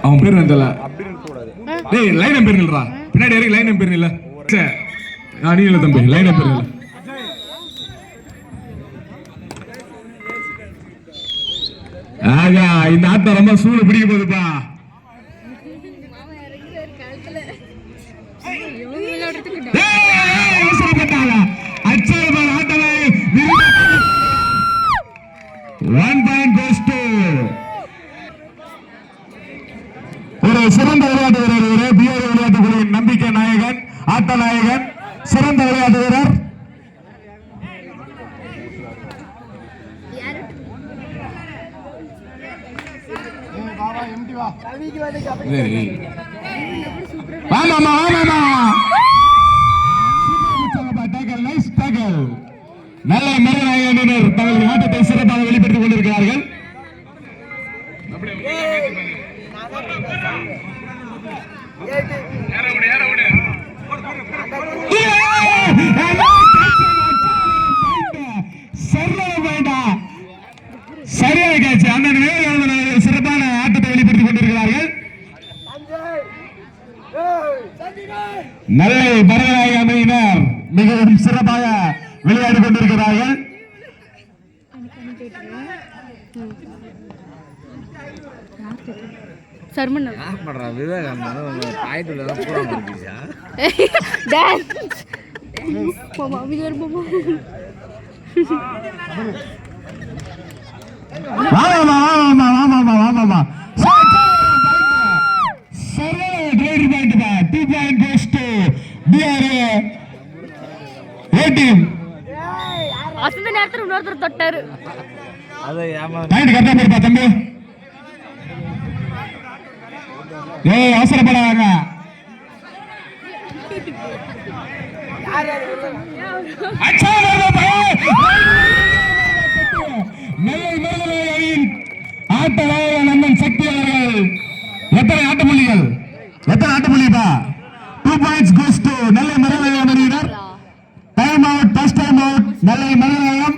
அவன் பேர் என்ன டேய் லைன் நம்பர் இல்லடா பின்னாடி இறங்கி லைன் நம்பர் இல்ல நீ இல்ல தம்பி லைன் நம்பர் இல்ல ஆகா இந்த ஆட்டம் ரொம்ப சூடு பிடிக்க போகுதுப்பா ஒரு சிறந்த விளையாட்டு வீரர் பிஆர் விளையாட்டு குழுவின் நம்பிக்கை நாயகன் ஆட்ட நாயகன் சிறந்த விளையாட்டு வீரர் நல்ல மருநாயகனர் தங்கள் ஆட்டத்தை சிறப்பாக வெளிப்படுத்திக் கொண்டிருக்கிறார்கள். சரியாக கேட்சி அந்த சிறப்பான ஆட்டத்தை வெளிப்படுத்திக் கொண்டிருக்கிறார்கள். நல்ல மருநாயக அணியினர் மிகவும் சிறப்பாக விளையாடி கொண்டிருக்கிறார்கள். தொட்டாரு தம்பி அவசரப்படாங்க. ஆட்ட நண்பன் சக்தி அவர்கள் எத்தனை ஆட்ட புள்ளிகள் எத்தனை ஆட்ட புள்ளிப்பா 2 points goes to Nellai Marunayagam அணியினர். Time out first time out Nellai Marunayagam.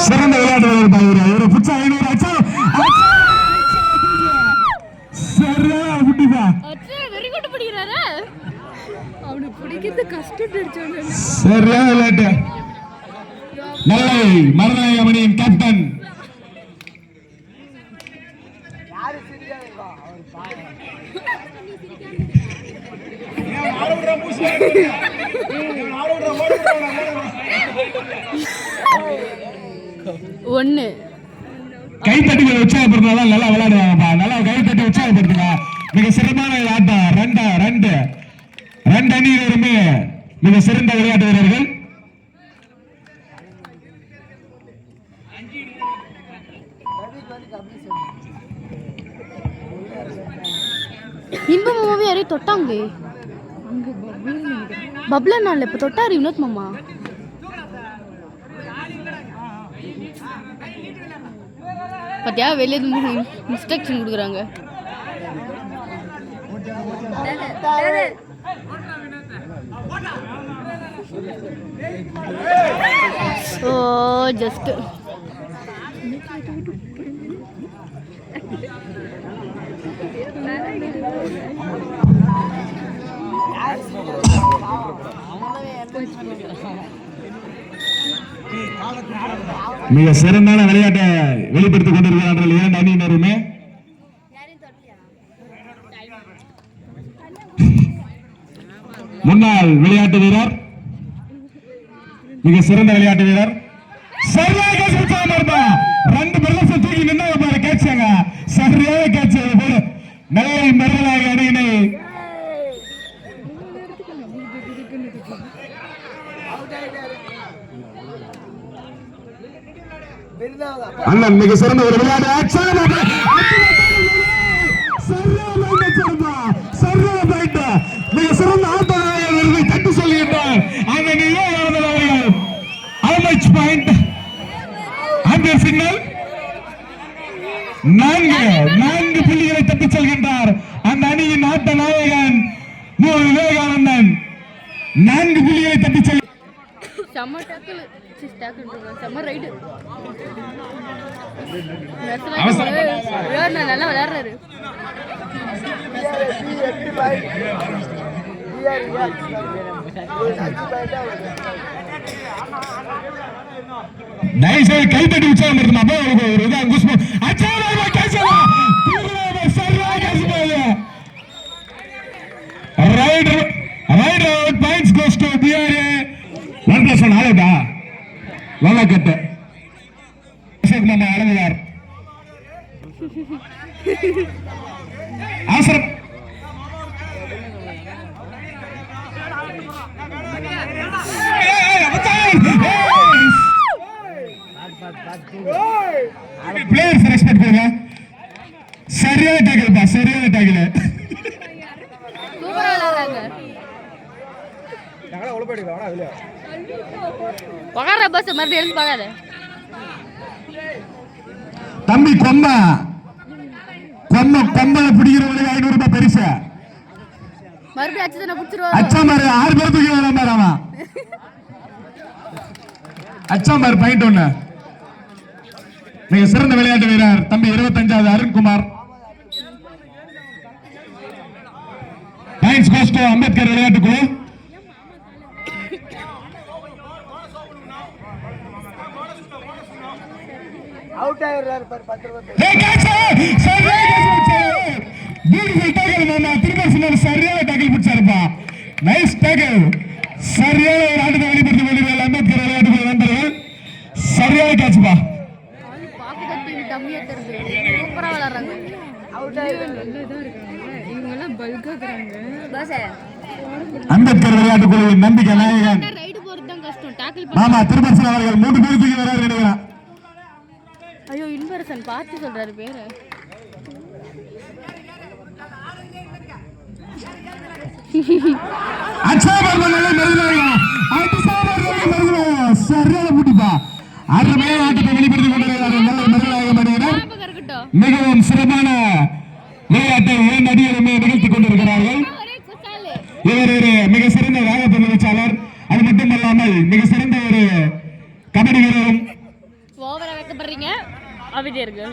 சிறந்த விளையாட்டு வீரர் ஒரு புட்சா 500 அச்சா சரியா புட்டிப்பா வெரி குட் பிடிக்கிறாரா அவனுக்கு பிடிக்கிறது கஷ்டம் தெரிஞ்சவனே சரியா விளையாட்டு நெல்லை மருநாயகம் அணியின் கேப்டன் யாரு சரியா இருக்கா அவர் பாரு ஆளுடற பூசி ஆளுடற ஒன்னு கைத்தட்டி உற்சாகப்படுத்தினா நல்லா விளையாடுவாங்கப்பா. நல்லா கைத்தட்டி உற்சாகப்படுத்துங்க. மிக சிறப்பான ஆட்டம். ரெண்டு அணியினருமே மிக சிறந்த விளையாட்டு வீரர்கள். இன்ப மாமாவே யாரையும் தொட்டாங்களே பப்ளா நாள் இப்ப தொட்டாரு வினோத் மாமா. பத்தியா வெளியே இன்ஸ்ட்ரக்ஷன் கொடுக்குறாங்க. ஓ ஜஸ்ட் மிக சிறந்தான விளையாட்டை வெளிப்படுத்திக் கொண்டிருக்கிறார்கள் இரண்டு அணியினருமே. முன்னாள் விளையாட்டு வீரர் மிக சிறந்த விளையாட்டு வீரர் சரியாக ரெண்டு பிரதேச தூக்கி நின்று பாரு கேட்சாங்க. சரியாக கேட்ச நெல்லை மருநாயக அணியினை அண்ணன் மிக சிறந்த ஒரு விளையாட்டு மிக சிறந்த ஆட்ட நாயகனை தட்டு சொல்லுகின்றார். அந்த சிக்னல் 4 புள்ளிகளை தட்டி செல்கின்றார் அந்த அணியின் ஆட்ட நாயகன் விவேகானந்தன். 4 புள்ளிகளை தட்டி செல்ல செம்ம டேக்கிள் செம்ம ரைடு நல்லா விளையாடுறாரு. தயவுசெய்து கை தட்டி உற்சாகம் இருக்கணும். அப்போ ஒரு இதாக குஷ்பம் Right out, points goes to BRA. 1+1 ஆளுடா. நல்லா கட்டு. அசோக் மாமா அழகுவார். அவசரம். பிளேயர்ஸ் ரெஸ்பெக்ட் பண்ணுங்க. சரியான டேக்கிள்ப்பா, சரியான டேக்கிள். சூப்பரா விளையாடுறாங்க. பகார பஸ் மறுபடியும் எழுந்து பார்க்காத தம்பி. கொம்பை பிடிக்கிறவங்களுக்கு 500 ரூபாய் பரிசு. மறுபடியும் அச்சனை பிடிச்சிருவா. அச்சாமாரு 6 பேர் தூக்கி வர மாதிரி அவன். அச்சாமாரு பாயிண்ட் 1. மிக சிறந்த விளையாட்டு வீரர் தம்பி 25வது Arunkumar. Points goes to Ambedkar விளையாட்டு குழு. அவுட் ஆயிடுறாரு பாரு 10 ரூபாய். பியூட்டிஃபுல் டேக்கிள் மாமா. திருப்பூர் சரியான டேக்கிள் பிடிச்சாருப்பா. Nice tackle. சரியான ஒரு ஆட்டத்தை வெளிப்படுத்தி வெளியில் அம்பேத்கர் விளையாட்டு குழு நண்பர்கள். சரியான கேட்ச்பா. சூப்பரா விளையாடுறாங்க. அவுட் ஆயிடுறாரு. அம்பேத்கர் விளையாட்டு குழுவின் நம்பிக்கை நாயகன் ரைடு போறது தான் கஷ்டம். டேக்கிள் மாமா திருப்பரசன் அவர்கள் 3 பேர் தூக்கி வராரு நினைக்கிறேன். ஐயோ இன்பரசன் பார்த்து சொல்றாரு பேரு. சரியான புட்டிப்பா. அருமையான ஆட்டத்தை வெளிப்படுத்திக் கொண்டிருக்கிறார் நல்ல மருநாயகம் அணியினர். மிகவும் சிறப்பான விளையாட்டை 2 அணிகளுமே நிகழ்த்திக் கொண்டிருக்கிறார்கள். இவர் ஒரு மிக சிறந்த வேகப்பந்து வீச்சாளர். அது மட்டுமல்லாமல் மிக சிறந்த ஒரு கபடி வீரரும். ஓவரா வைக்கப்படுறீங்க அப்படியே இருக்கு.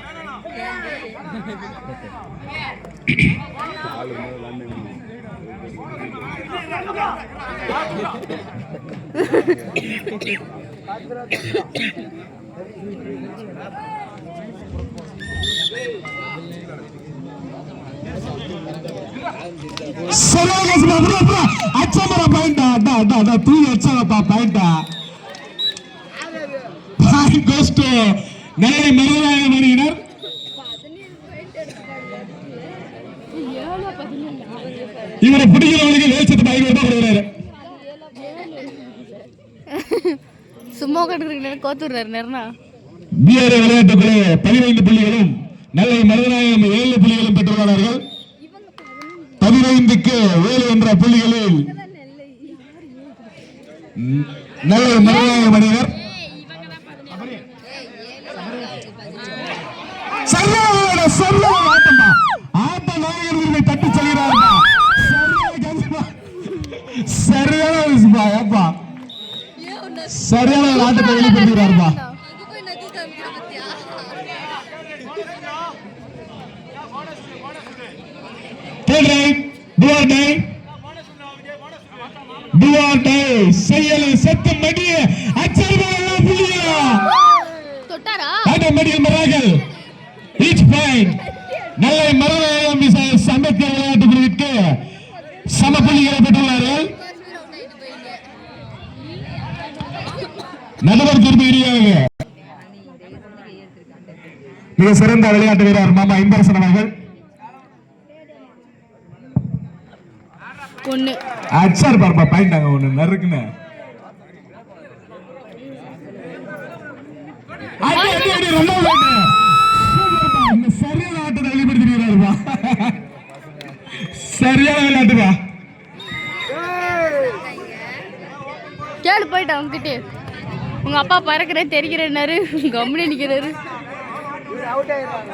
நெல்லை மருநாயகம் அணியினர். இவரை பிடிக்கிறவங்களுக்கு வெளிச்சத்து 500 ரூபாய் கொடுக்குறாரு. சும்மா கட்டுறீங்க கோத்துறாரு நேரம்னா. பிஆர்ஏ விளையாட்டுக்குழு 15 புள்ளிகளும் நெல்லை மருநாயகம் 7 புள்ளிகளும் பெற்றுள்ளார்கள். 15க்கு 7 என்ற புள்ளிகளில் நெல்லை மருநாயகம் அணியினர். தட்டி செல்கிறார்கள். சரியான ஆட்டத்தை வெளிப்படுத்துகிறார்பா. செய்யல சத்தம் மடிய அச்சல்வான புள்ளியா தொட்டாரா ஆட்ட மடியில் மராகல் ஈச் பாயிண்ட். நெல்லை மருநாயகம் மிஸ் அம்பேத்கர் விளையாட்டு குழுவிற்கு சம புள்ளிகளை பெற்றுள்ளார்கள். நடுவர் திரும்பியாக மிக சிறந்த விளையாட்டு வீரர் மாமா இன்பரசன் அவர்கள். ஒண்ணு அச்சார் பார்ப்பா பாயிண்டாங்க ஒண்ணு நறுக்குன்னு. சரியான ஆட்டத்தை வெளிப்படுத்திருக்கிறாருப்பா. சரியான விளையாட்டுப்பா. கேளு போயிட்டு அவங்க கிட்டே உங்க அப்பா பறக்கிறே தெரிகிறேன்னாரு. கம்முனு நிக்கிறாரு. அவுட் ஆயிடுறாங்க.